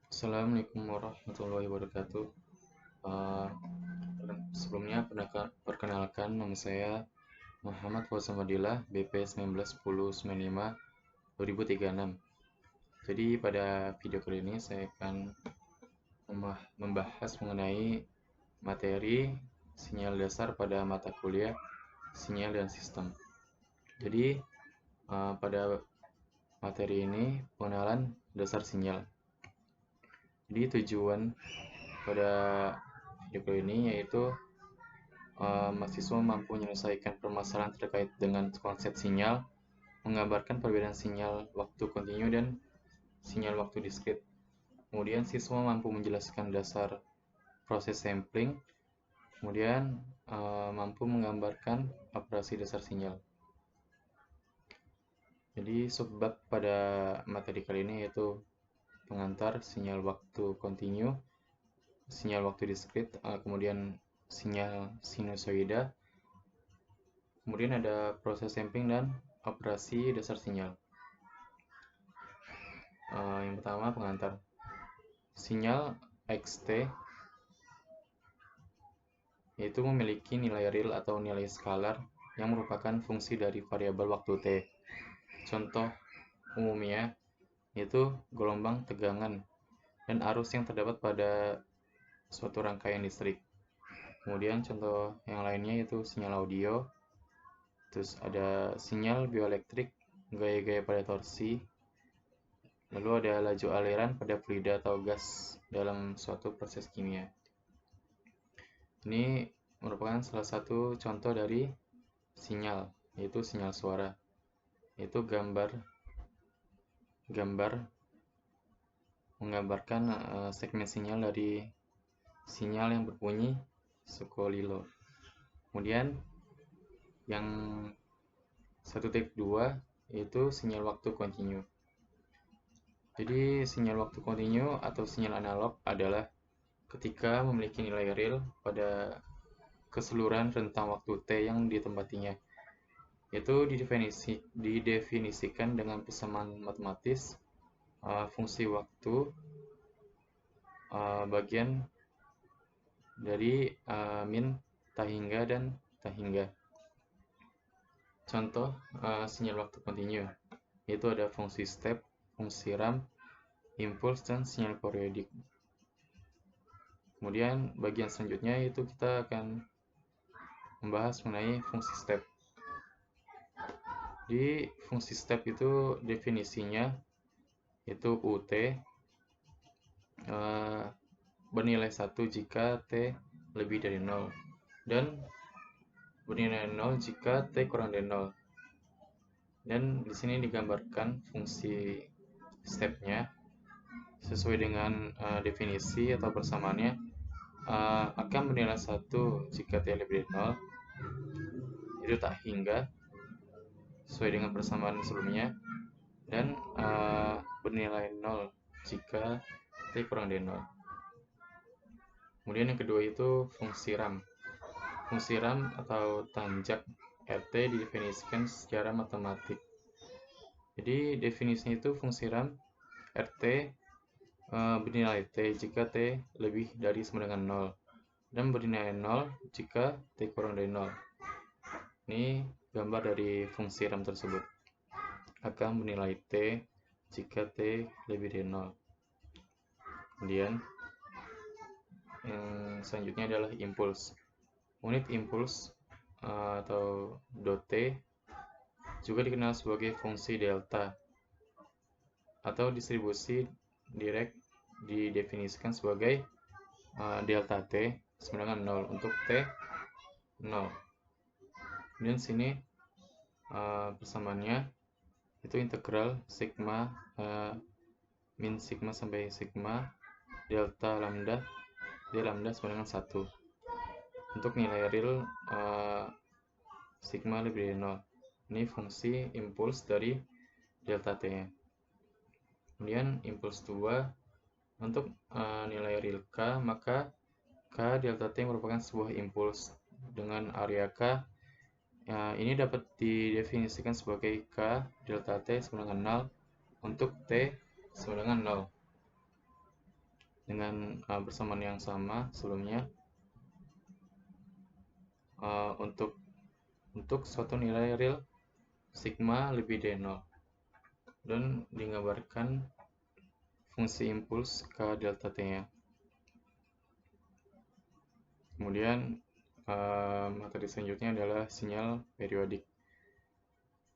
Assalamualaikum warahmatullahi wabarakatuh. Eh, Sebelumnya perkenalkan nama saya Muhammad Fauzan Fadilah, BP 191095 2036. Jadi pada video kali ini saya akan membahas mengenai materi sinyal dasar pada mata kuliah sinyal dan sistem. Jadi pada materi ini pengenalan dasar sinyal. Jadi tujuan pada video kali ini yaitu mahasiswa mampu menyelesaikan permasalahan terkait dengan konsep sinyal, menggambarkan perbedaan sinyal waktu kontinu dan sinyal waktu diskrit. Kemudian siswa mampu menjelaskan dasar proses sampling, kemudian mampu menggambarkan operasi dasar sinyal. Jadi subbab pada materi kali ini yaitu pengantar sinyal waktu kontinu, sinyal waktu diskrit, kemudian sinyal sinusoida, kemudian ada proses sampling dan operasi dasar sinyal. Yang pertama pengantar. Sinyal xt yaitu memiliki nilai real atau nilai skalar yang merupakan fungsi dari variabel waktu t. Contoh umumnya yaitu gelombang tegangan dan arus yang terdapat pada suatu rangkaian listrik. Kemudian contoh yang lainnya yaitu sinyal audio, terus ada sinyal bioelektrik, gaya-gaya pada torsi, lalu ada laju aliran pada fluida atau gas dalam suatu proses kimia. Ini merupakan salah satu contoh dari sinyal, yaitu sinyal suara, yaitu gambar menggambarkan segmen sinyal dari sinyal yang berbunyi sekolilo. Kemudian yang 1.2 yaitu sinyal waktu kontinu. Jadi sinyal waktu kontinu atau sinyal analog adalah ketika memiliki nilai real pada keseluruhan rentang waktu T yang ditempatinya. Itu didefinisikan dengan persamaan matematis fungsi waktu bagian dari min tahingga dan tahingga. Contoh sinyal waktu kontinu yaitu ada fungsi step, fungsi ramp, impuls, dan sinyal periodik. Kemudian bagian selanjutnya itu kita akan membahas mengenai fungsi step. Di fungsi step itu definisinya itu UT bernilai 1 jika T lebih dari 0 dan bernilai 0 jika T kurang dari 0. Dan di sini digambarkan fungsi stepnya sesuai dengan definisi atau persamaannya akan bernilai 1 jika T lebih dari 0, itu tak hingga sesuai dengan persamaan sebelumnya, dan bernilai 0 jika T kurang dari 0. Kemudian yang kedua itu fungsi RAM. Fungsi RAM atau tanjak RT didefinisikan secara matematik. Jadi definisinya itu fungsi RAM RT bernilai T jika T lebih dari sama dengan 0 dan bernilai 0 jika T kurang dari 0. Ini gambar dari fungsi RAM tersebut. Akan bernilai T jika T lebih dari 0. Kemudian yang selanjutnya adalah impuls. Unit impuls atau dot T juga dikenal sebagai fungsi delta atau distribusi direct didefinisikan sebagai delta T sama dengan 0 untuk T 0. Kemudian sini persamaannya itu integral sigma min sigma sampai sigma delta lambda d lambda sama dengan 1 untuk nilai real sigma lebih dari 0. Ini fungsi impuls dari delta T nya. Kemudian impuls 2 untuk nilai real K, maka K delta T merupakan sebuah impuls dengan area K. Ini dapat didefinisikan sebagai K delta T sama dengan 0 untuk T sama dengan 0. dengan persamaan yang sama sebelumnya untuk suatu nilai real sigma lebih dari 0 dan digambarkan fungsi impuls K delta T-nya. Kemudian materi selanjutnya adalah sinyal periodik.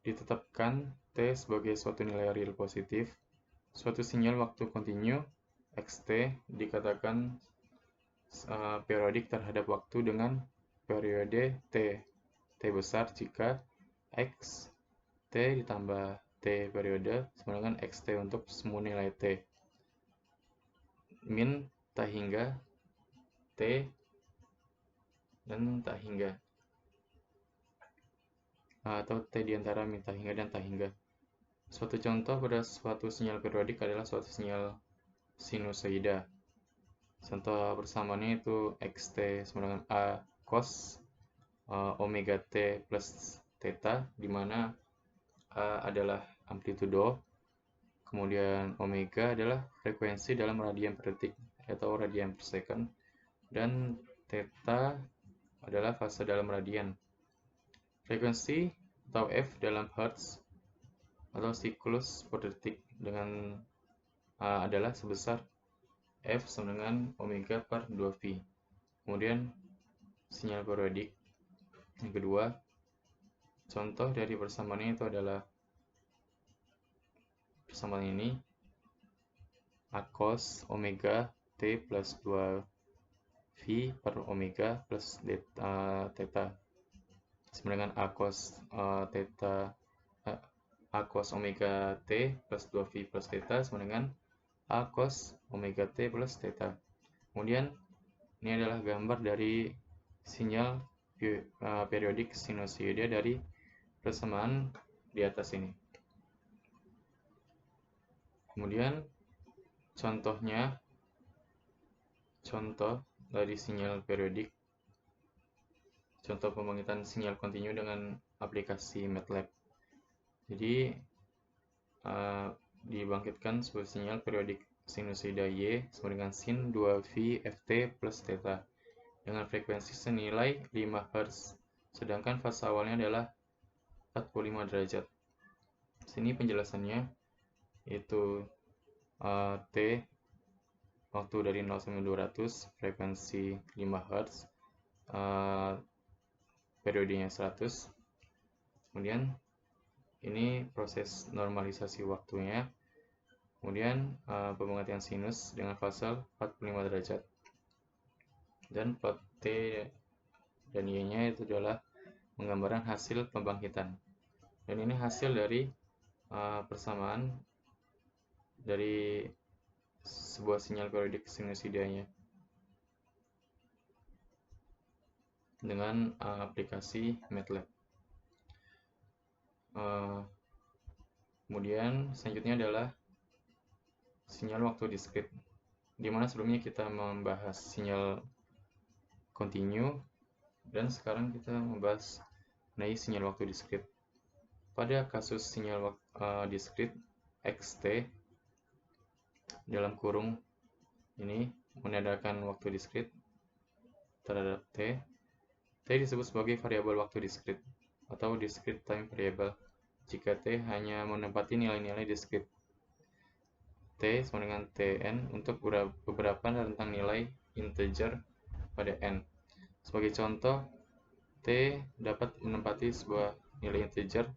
Ditetapkan T sebagai suatu nilai real positif, suatu sinyal waktu kontinu xt dikatakan periodik terhadap waktu dengan periode T besar jika X T ditambah T periode sama dengan XT untuk semua nilai T min tak hingga T dan tak hingga atau T diantara min tak hingga dan tak hingga. Suatu contoh pada suatu sinyal periodik adalah suatu sinyal sinusoida. Contoh persamaannya itu XT sama dengan A cos omega T plus theta, di mana A adalah amplitudo, kemudian omega adalah frekuensi dalam radian per detik atau radian per second, dan theta adalah fase dalam radian. Frekuensi atau F dalam Hertz atau siklus per detik dengan adalah sebesar F sama dengan omega per 2V. Kemudian sinyal periodik yang kedua, contoh dari persamaannya itu adalah persamaan ini A cos omega T plus 2V per omega plus theta sama dengan A cos A cos omega T plus 2V plus theta sama dengan A cos omega T plus theta. Kemudian ini adalah gambar dari sinyal periodik sinusoida dari persamaan di atas ini. Kemudian contoh dari sinyal periodik, contoh pembangkitan sinyal kontinu dengan aplikasi MATLAB. Jadi dibangkitkan sebuah sinyal periodik sinusoida Y sama dengan sin 2V Ft plus theta dengan frekuensi senilai 5 Hz, sedangkan fase awalnya adalah 45 derajat. Sini penjelasannya yaitu T waktu dari 0 sampai 200, frekuensi 5 Hz, periodenya 100. Kemudian ini proses normalisasi waktunya. Kemudian pembangkitan sinus dengan fase 45 derajat. Dan plot T dan Y-nya itu adalah menggambarkan hasil pembangkitan. Dan ini hasil dari persamaan dari sebuah sinyal periodik sinusoidanya dengan aplikasi MATLAB. Kemudian selanjutnya adalah sinyal waktu diskrit, di mana sebelumnya kita membahas sinyal kontinu dan sekarang kita membahas mengenai sinyal waktu diskrit. Pada kasus sinyal diskrit xt dalam kurung ini menandakan waktu diskrit terhadap T. T disebut sebagai variabel waktu diskrit atau discrete time variable jika T hanya menempati nilai-nilai diskrit. T sama dengan Tn untuk beberapa rentang nilai integer pada n. Sebagai contoh, T dapat menempati sebuah nilai integer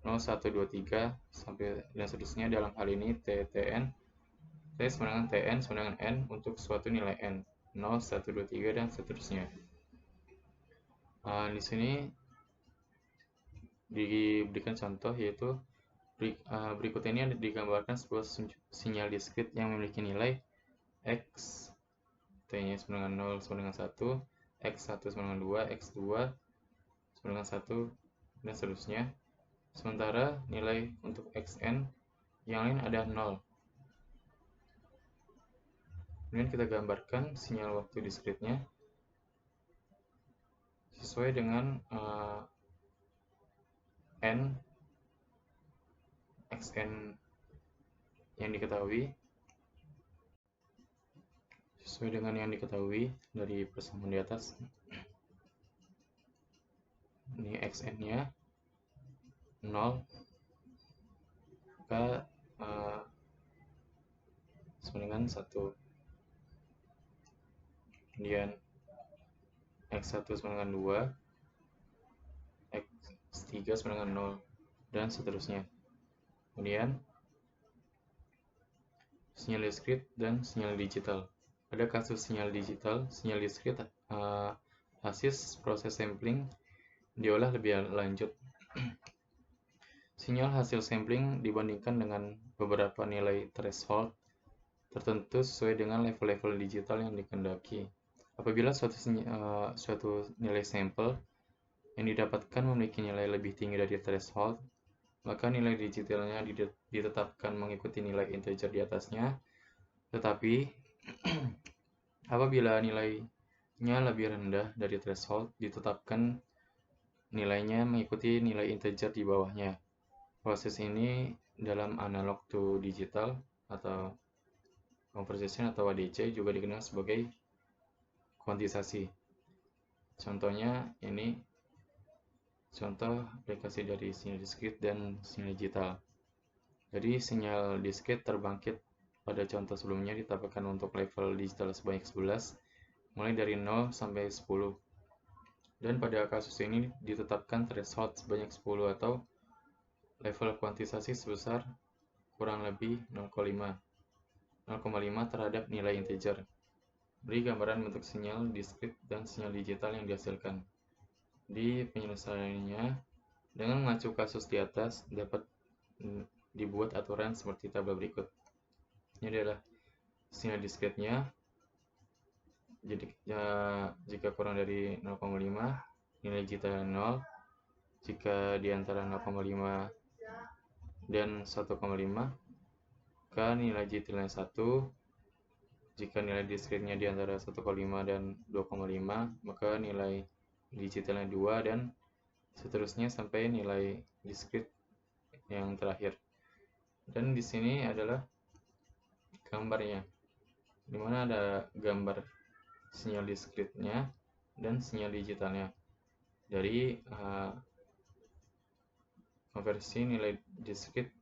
0, 1, 2, 3 sampai dan seterusnya. Dalam hal ini Tn, T sama dengan Tn sama dengan n untuk suatu nilai n, 0, 1, 2, 3 dan seterusnya. Di sini diberikan contoh yaitu berikut ini digambarkan sebuah sinyal diskrit yang memiliki nilai x, t-nya sama dengan 0 sama dengan 1, x1 sama dengan 2, x2 sama dengan 1 dan seterusnya. Sementara nilai untuk xn yang lain ada 0. Kemudian kita gambarkan sinyal waktu diskritnya sesuai dengan n xn yang diketahui. sesuai dengan yang diketahui dari persamaan di atas. Ini xn-nya 0, maka sama dengan 1. Kemudian x1 sama dengan 2, x3 sama dengan 0, dan seterusnya. Kemudian sinyal diskrit dan sinyal digital. Pada kasus sinyal digital, sinyal diskrit hasil proses sampling diolah lebih lanjut. Sinyal hasil sampling dibandingkan dengan beberapa nilai threshold tertentu sesuai dengan level-level digital yang dikehendaki. Apabila suatu nilai sampel yang didapatkan memiliki nilai lebih tinggi dari threshold, maka nilai digitalnya ditetapkan mengikuti nilai integer di atasnya. Tetapi apabila nilainya lebih rendah dari threshold, ditetapkan nilainya mengikuti nilai integer di bawahnya. Proses ini dalam analog to digital atau conversion atau ADC juga dikenal sebagai kuantisasi. Contohnya ini contoh aplikasi dari sinyal diskrit dan sinyal digital. Jadi sinyal diskrit terbangkit pada contoh sebelumnya ditambahkan untuk level digital sebanyak 11, mulai dari 0 sampai 10. Dan pada kasus ini ditetapkan threshold sebanyak 10 atau level kuantisasi sebesar kurang lebih 0,5 terhadap nilai integer. Beri gambaran bentuk sinyal diskrit dan sinyal digital yang dihasilkan. Di penyelesaiannya, dengan mengacu kasus di atas, dapat dibuat aturan seperti tabel berikut. Ini adalah sinyal diskritnya. Jadi jika kurang dari 0,5, nilai digital 0. Jika di antara 0,5 dan 1,5, maka nilai digitalnya 1. Jika nilai diskritnya di antara 1,5 dan 2,5, maka nilai digitalnya 2, dan seterusnya sampai nilai diskrit yang terakhir. Dan di sini adalah gambarnya, di mana ada gambar sinyal diskritnya dan sinyal digitalnya dari konversi nilai diskrit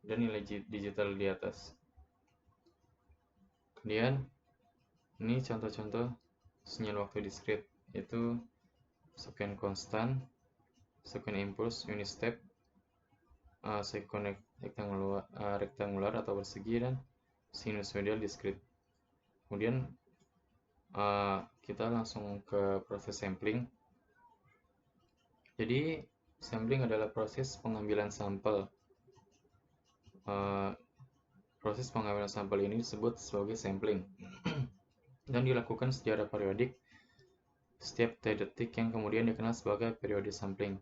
dan nilai digital di atas. Kemudian ini contoh-contoh sinyal waktu diskrit, yaitu sekuens konstan, sekuens impuls unit step, sekuens rektangular atau persegi, dan sinusoidal diskrit. Kemudian kita langsung ke proses sampling. Jadi sampling adalah proses pengambilan sampel. Proses pengambilan sampel ini disebut sebagai sampling dan dilakukan secara periodik setiap T detik, yang kemudian dikenal sebagai periode sampling.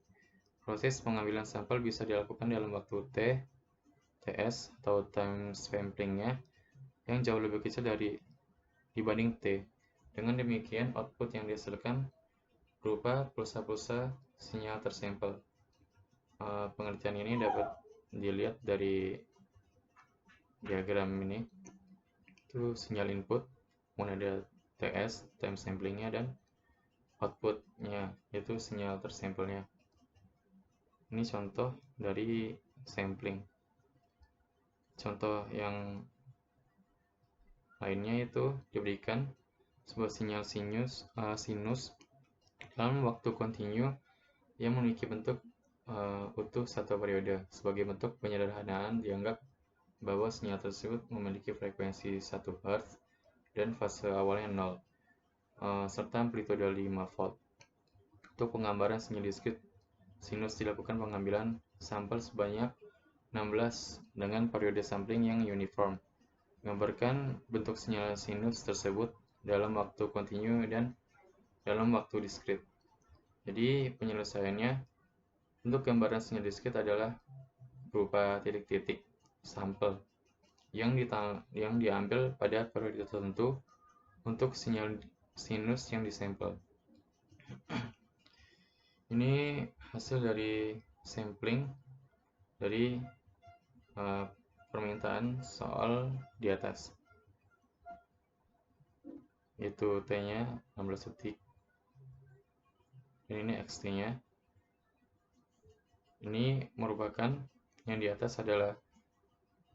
Proses pengambilan sampel bisa dilakukan dalam waktu T, TS atau time samplingnya yang jauh lebih kecil dibanding T. Dengan demikian, output yang dihasilkan berupa pulsa-pulsa sinyal tersampel. Pengertian ini dapat dilihat dari diagram ini. Itu sinyal input, kemudian ada TS, time samplingnya, dan outputnya, yaitu sinyal tersampelnya. Ini contoh dari sampling. Contoh yang lainnya itu diberikan sebuah sinyal sinus dalam waktu kontinu yang memiliki bentuk utuh satu periode. Sebagai bentuk penyederhanaan, dianggap bahwa sinyal tersebut memiliki frekuensi 1 Hz dan fase awalnya 0, serta amplitude 5 volt. Untuk penggambaran sinyal diskrit sinus dilakukan pengambilan sampel sebanyak 16 dengan periode sampling yang uniform. Gambarkan bentuk sinyal sinus tersebut dalam waktu kontinu dan dalam waktu diskrit. Jadi penyelesaiannya, bentuk gambaran sinyal diskrit adalah berupa titik-titik sampel yang diambil pada periode tertentu untuk sinyal sinus yang disampel. Ini hasil dari sampling dari permintaan soal di atas. yaitu T-nya 16 detik, dan ini X-T-nya. Ini merupakan yang di atas adalah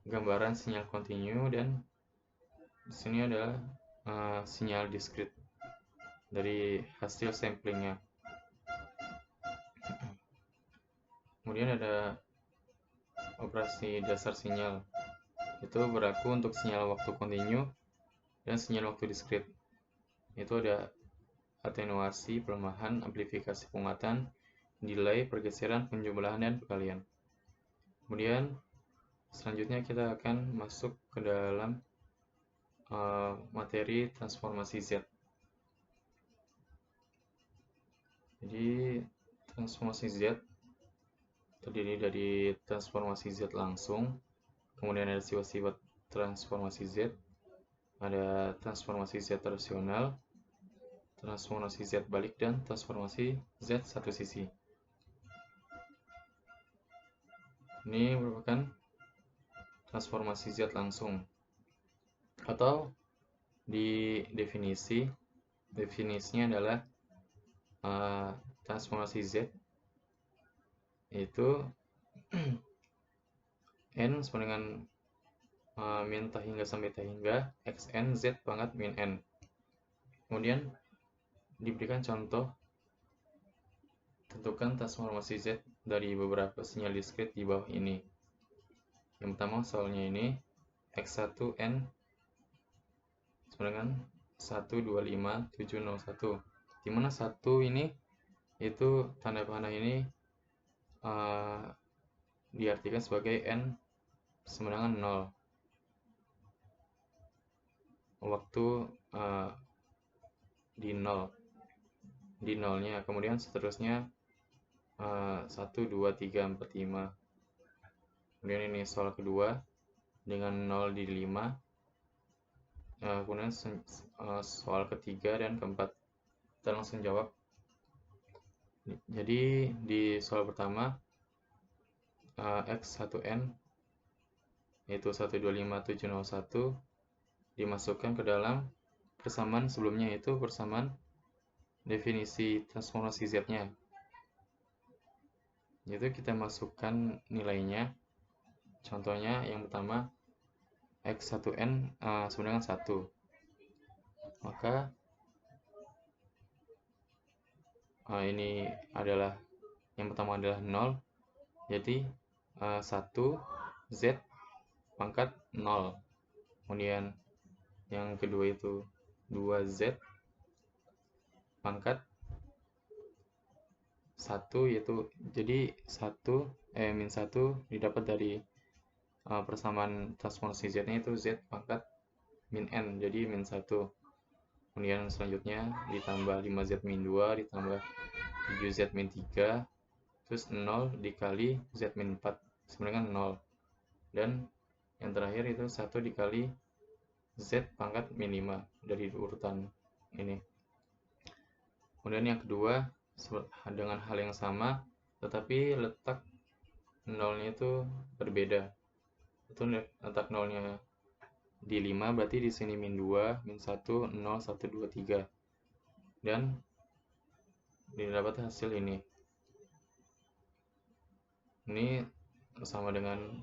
gambaran sinyal kontinu, dan di sini adalah sinyal discrete dari hasil samplingnya. Kemudian ada operasi dasar sinyal, itu berlaku untuk sinyal waktu kontinu dan sinyal waktu discrete. Itu ada atenuasi, pelemahan, amplifikasi, penguatan, delay, pergeseran, penjumlahan, dan perkalian. Kemudian selanjutnya kita akan masuk ke dalam materi transformasi Z. Jadi transformasi Z terdiri dari transformasi Z langsung, kemudian ada sifat-sifat transformasi Z, ada transformasi Z rasional, transformasi Z balik, dan transformasi Z satu sisi. Ini merupakan transformasi Z langsung, atau di definisinya adalah transformasi Z yaitu n sama dengan min ta hingga sampai ta hingga xn z pangkat min n. Kemudian diberikan contoh, tentukan transformasi Z dari beberapa sinyal diskrit di bawah ini. Yang pertama soalnya ini x1n sama dengan 125701, dimana 1 ini itu tanda panah ini diartikan sebagai n sama dengan 0 waktu di 0-nya, kemudian seterusnya 1, 2, 3, 4, 5. Kemudian ini soal kedua dengan 0 di 5. Kemudian soal ketiga dan keempat. Kita langsung jawab. Jadi di soal pertama x1n yaitu 125701 dimasukkan ke dalam persamaan sebelumnya, yaitu persamaan definisi transformasi Z-nya. Yaitu kita masukkan nilainya. Contohnya yang pertama x1n sama dengan 1. Maka ini adalah yang pertama adalah 0. Jadi 1 Z pangkat 0. Kemudian yang kedua itu 2Z pangkat 1, yaitu jadi min 1 didapat dari persamaan transformasi Z-nya itu Z pangkat min N, jadi min 1. Kemudian selanjutnya ditambah 5Z min 2 ditambah 7Z min 3, terus 0 dikali Z min 4 sama dengan 0. Dan yang terakhir itu 1 dikali Z pangkat min 5 dari urutan ini. Kemudian yang kedua dengan hal yang sama, tetapi letak 0-nya itu berbeda. Itu letak 0-nya di 5, berarti di sini min 2, min 1, 0, 1, 2, 3. Dan didapat hasil ini. Ini sama dengan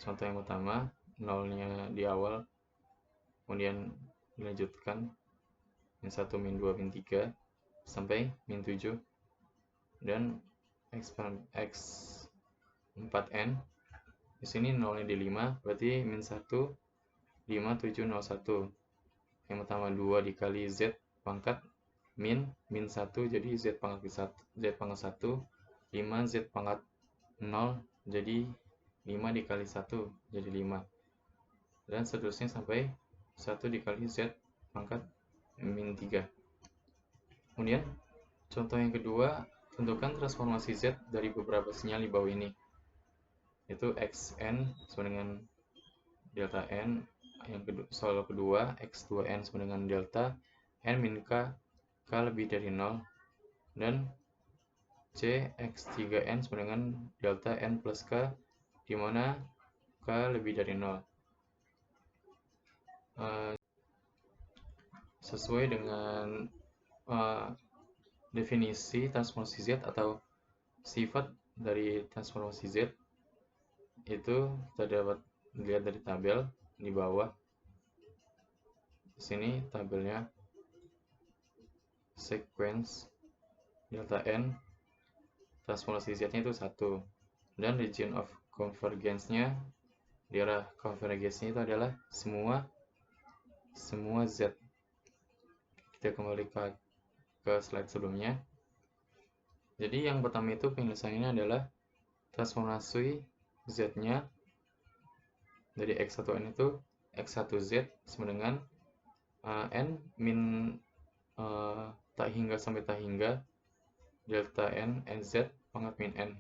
contoh yang pertama, 0-nya di awal, kemudian dilanjutkan min 1, min 2, min 3 sampai min 7, dan x4n di sini 0-nya di 5, berarti min 1, 5, 7, 0, 1. Yang pertama 2 dikali Z pangkat min 1, jadi Z pangkat 1, 5 Z pangkat 0, jadi 5 dikali 1, jadi 5. Dan seterusnya sampai 1 dikali Z pangkat min 3. Kemudian contoh yang kedua, tentukan transformasi Z dari beberapa sinyal di bawah ini, yaitu xn sama dengan delta n. Yang soal kedua, x2n sama dengan delta n min k lebih dari 0, dan c x3n sama dengan delta n plus k di mana k lebih dari 0. sesuai dengan definisi transformasi Z atau sifat dari transformasi Z. Itu kita dapat lihat dari tabel di bawah. Di sini tabelnya sequence delta n transformasi Z-nya itu 1, dan region of convergence-nya, daerah konvergensinya itu adalah semua Z. Kita kembali ke slide sebelumnya. Jadi yang pertama itu penyelesaiannya adalah transformasi Z-nya dari X1N itu X1Z sama dengan N min tak hingga sampai tak hingga delta N NZ pangkat min N,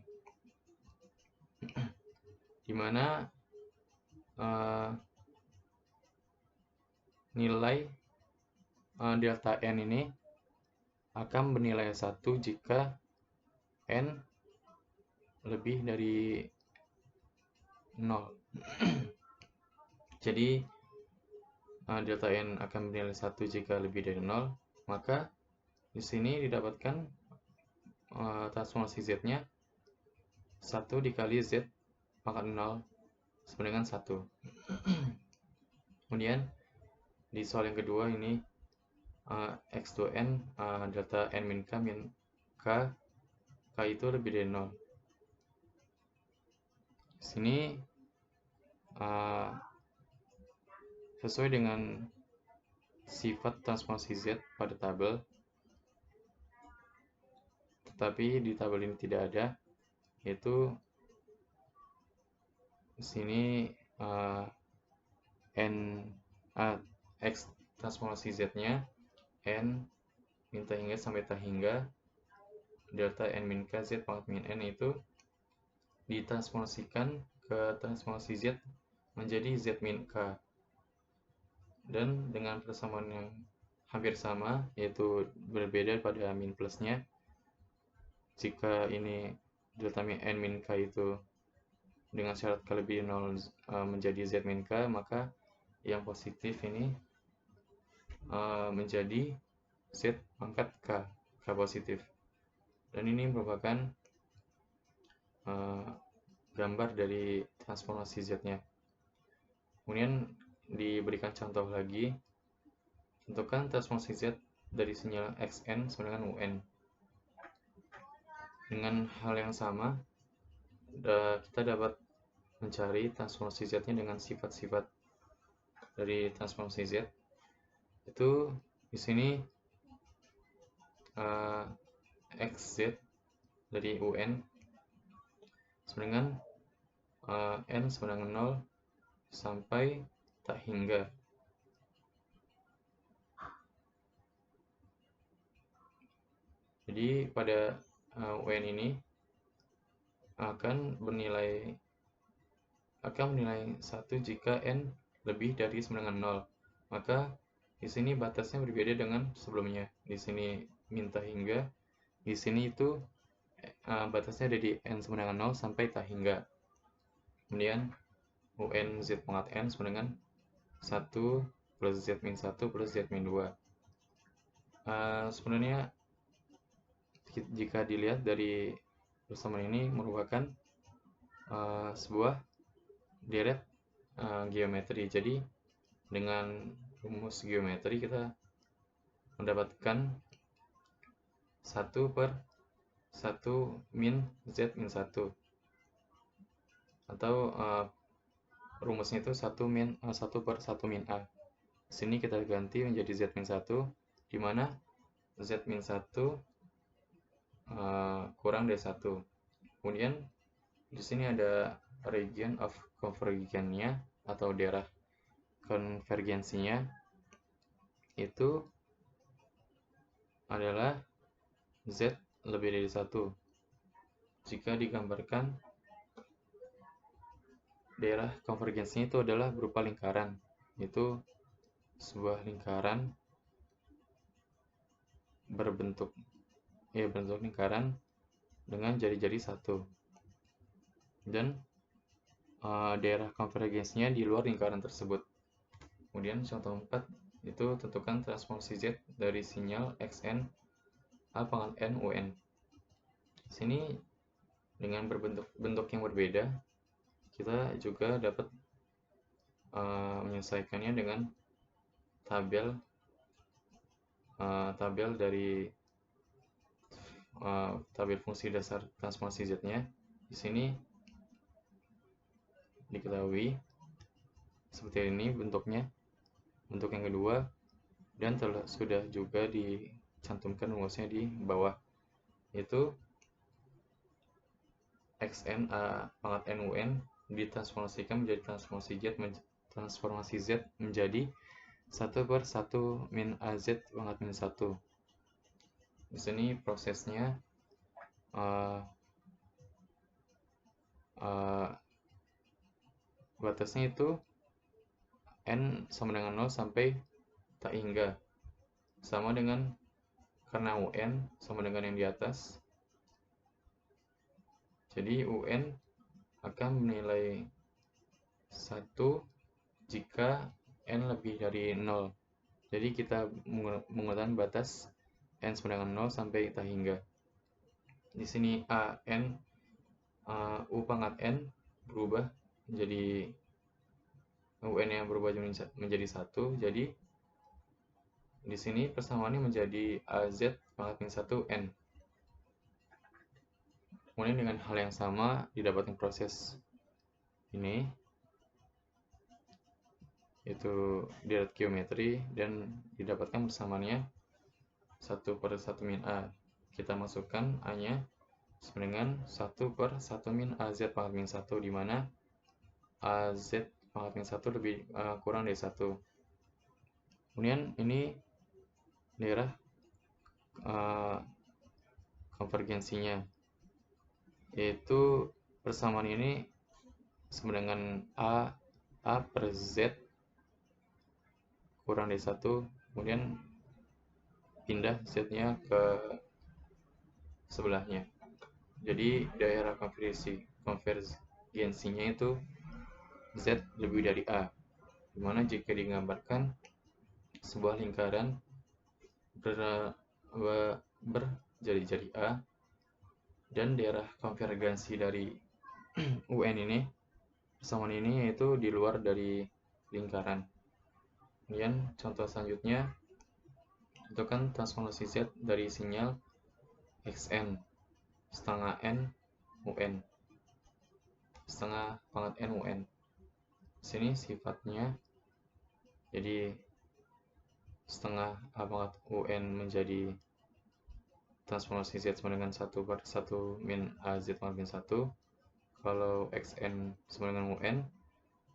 dimana nilai delta N ini akan bernilai 1 jika N lebih dari 0. Jadi delta N akan bernilai 1 jika lebih dari 0, maka di sini didapatkan transformasi Z-nya 1 dikali Z pangkat 0 sama dengan 1. Kemudian di soal yang kedua ini X2N delta N min K itu lebih dari 0. Di sini sesuai dengan sifat transformasi Z pada tabel, tetapi di tabel ini tidak ada, yaitu di sini X transformasi Z-nya N min tak hingga sampai tak hingga delta N min K Z pangkat min N itu ditransformasikan ke transformasi Z menjadi Z min K, dan dengan persamaan yang hampir sama, yaitu berbeda pada min plusnya. Jika ini delta N min K itu dengan syarat K lebih 0 menjadi Z min K, maka yang positif ini menjadi Z pangkat K positif. Dan ini merupakan gambar dari transformasi Z-nya. Kemudian diberikan contoh lagi, tentukan transformasi Z dari sinyal Xn sama dengan Un. Dengan hal yang sama, kita dapat mencari transformasi Z-nya dengan sifat-sifat dari transformasi Z. Itu di sini Xz dari Un sama dengan N sama dengan 0 sampai tak hingga. Jadi pada UN ini akan bernilai 1 jika N lebih dari sama dengan 0. Maka di sini batasnya berbeda dengan sebelumnya. Di sini min tak hingga, di sini itu batasnya ada di N sama dengan 0 sampai tak hingga. Kemudian UN Z pangkat N sama dengan 1 plus Z min 1 plus Z min 2. Sebenarnya jika dilihat dari persamaan ini merupakan sebuah deret geometri. Jadi dengan rumus geometri kita mendapatkan 1 per 1 min Z min 1, atau rumusnya itu 1 per 1 min A. Sini kita ganti menjadi Z min 1, di mana Z min 1 kurang dari 1. Kemudian di sini ada region of convergence-nya atau daerah konvergensinya itu adalah Z lebih dari 1. Jika digambarkan, daerah konvergensinya itu adalah berupa lingkaran, yaitu sebuah lingkaran bentuk lingkaran dengan jari-jari 1, dan daerah konvergensinya di luar lingkaran tersebut. Kemudian contoh 4, itu tentukan transformasi Z dari sinyal Xn A pangkat N UN. Sini dengan bentuk yang berbeda, kita juga dapat menyelesaikannya dengan tabel dari tabel fungsi dasar transformasi Z-nya. Di sini diketahui seperti ini bentuknya, bentuk yang kedua, dan sudah juga dicantumkan rumusnya di bawah, yaitu Xn A pangkat N UN ditransformasikan menjadi transformasi Z menjadi 1/1 min AZ pangkat min 1. Di sini prosesnya batasnya itu N sama dengan 0 sampai tak hingga, sama dengan karena UN sama dengan yang di atas, jadi UN akan menilai 1 jika N lebih dari 0. Jadi kita menggunakan batas N sama dengan 0 sampai tak hingga. Di sini U pangkat N berubah menjadi UN yang berubah menjadi 1. Jadi di sini persamaannya menjadi AZ pangkat min 1 N. Kemudian dengan hal yang sama didapatkan proses ini, yaitu direct geometri, dan didapatkan persamaannya 1/1 min A. Kita masukkan A-nya sama dengan 1/1 min AZ pangkat min 1, di mana AZ pangkat min 1 lebih kurang dari 1. Kemudian ini daerah konvergensinya, yaitu persamaan ini sama dengan A per Z kurang dari 1, kemudian pindah Z-nya ke sebelahnya. Jadi daerah konvergensinya itu Z lebih dari A, dimana jika digambarkan sebuah lingkaran berjari-jari A dan daerah konvergensi dari UN ini, persamaan ini yaitu di luar dari lingkaran. Kemudian contoh selanjutnya, tentukan transformasi Z dari sinyal Xn setengah N UN, setengah pangkat N UN. Sini sifatnya jadi setengah A pangkat UN menjadi transformasi Z sama dengan 1/1 min AZ pangkat min 1. Kalau Xn sama dengan UN,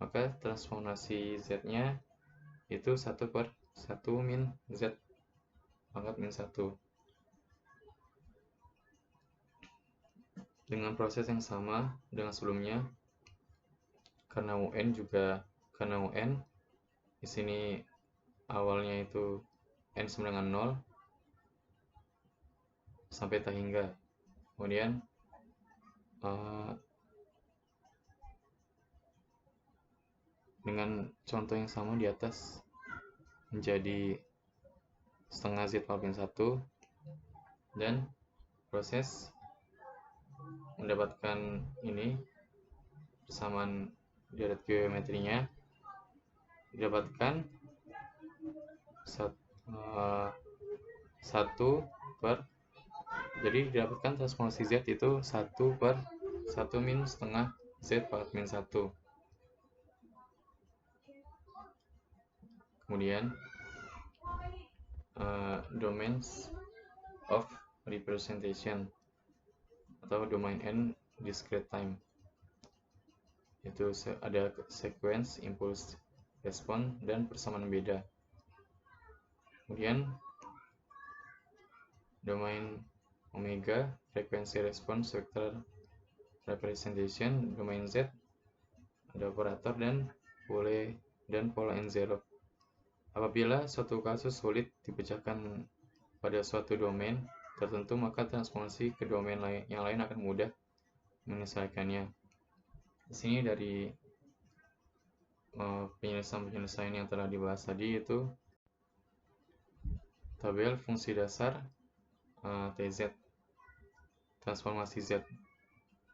maka transformasi Z-nya itu 1/1 min Z pangkat min 1. Dengan proses yang sama dengan sebelumnya, karena UN di sini awalnya itu N sama dengan 0 sampai tak hingga. Kemudian dengan contoh yang sama di atas menjadi setengah Z pangkat min 1, dan proses mendapatkan ini persamaan direct geometrinya didapatkan 1 per, jadi didapatkan transformasi Z itu 1/1 min setengah Z pangkat min 1. Kemudian domains of representation atau domain N discrete time, itu ada sequence, impulse, respon, dan persamaan beda. Kemudian domain omega, frekuensi respons vector representation, domain Z ada operator dan pola N0. Apabila suatu kasus sulit dipecahkan pada suatu domain tertentu, maka transformasi ke domain yang lain akan mudah menyelesaikannya. Di sini dari penyelesaian yang telah dibahas tadi, itu tabel fungsi dasar TZ, transformasi Z.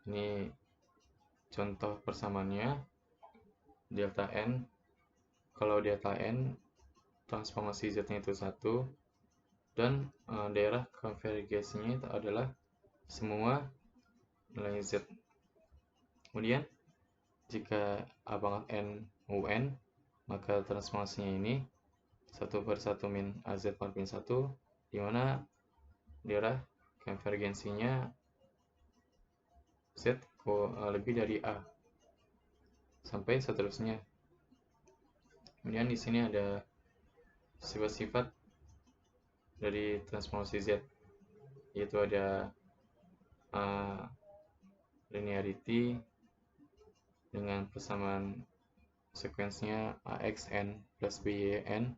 Ini contoh persamaannya, delta N. Kalau delta N, transformasi Z-nya itu 1, dan daerah konvergensinya itu adalah semua nilai Z. Kemudian, jika A pangkat N UN, maka transformasinya ini 1/1 min AZ pangkat min 1, di mana daerah konvergensinya Z lebih dari A, sampai seterusnya. Kemudian di sini ada sifat-sifat dari transformasi Z, yaitu ada linearity dengan persamaan sekuensinya AXN plus BYN,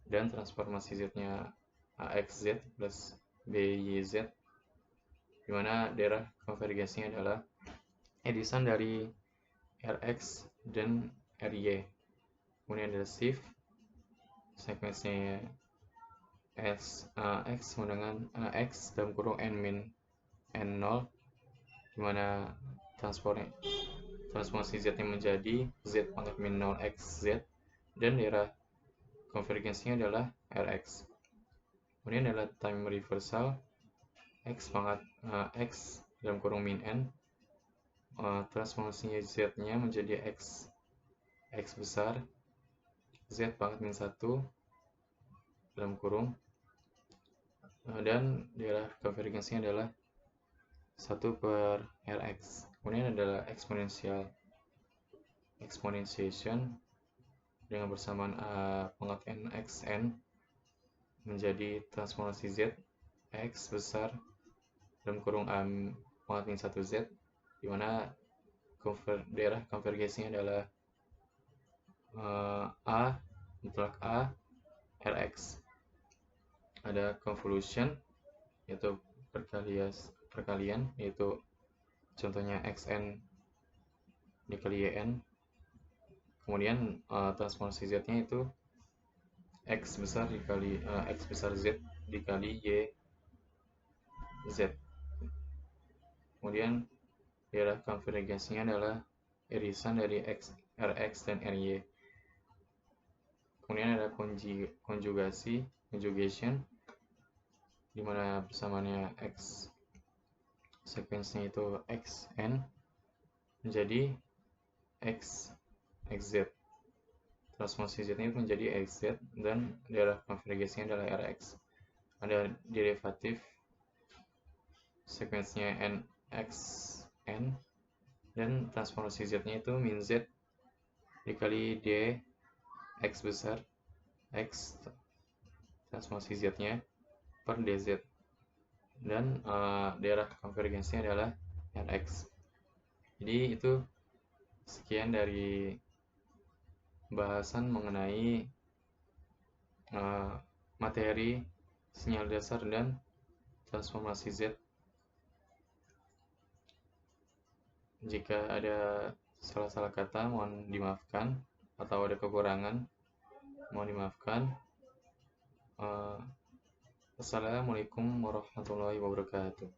dan transformasi Z-nya AXZ plus BYZ, di mana daerah konvergensinya adalah edisan dari Rx dan Ry. Kemudian ada shift, sekuensinya X dengan X dalam kurung N min N0, di mana transformasi Z-nya menjadi Z pangkat min 0 XZ, dan daerah konvergensinya adalah Rx. Kemudian adalah time reversal, X pangkat X dalam kurung min N, transformasinya Z-nya menjadi X besar, Z pangkat min 1 dalam kurung, dan daerah konvergensinya adalah 1/Rx. Kemudian adalah exponentiation dengan bersamaan pangkat N XN menjadi transformasi Z X besar dalam kurung A pangkat min 1Z, di mana daerah konvergensinya adalah A mutlak A Rx. Ada convolution, yaitu perkalian, yaitu contohnya xn dikali yn. Kemudian transformasi Z-nya itu X besar dikali X besar Z dikali Y Z. Kemudian daerah konvergensinya adalah irisan dari Rx dan Ry. Kemudian ada conjugation, di mana persamaannya X sekuensinya itu Xn menjadi X XZ. Transformasi Z-nya menjadi XZ, dan daerah konvergensinya adalah Rx. Ada derivatif sekuensinya NXN, dan transformasi Z-nya itu min Z dikali D X besar X transformasi Z-nya per DZ, dan daerah konvergensinya adalah Rx. Jadi itu sekian dari bahasan mengenai materi sinyal dasar dan transformasi Z. Jika ada salah-salah kata mohon dimaafkan, atau ada kekurangan mohon dimaafkan. Assalamualaikum warahmatullahi wabarakatuh.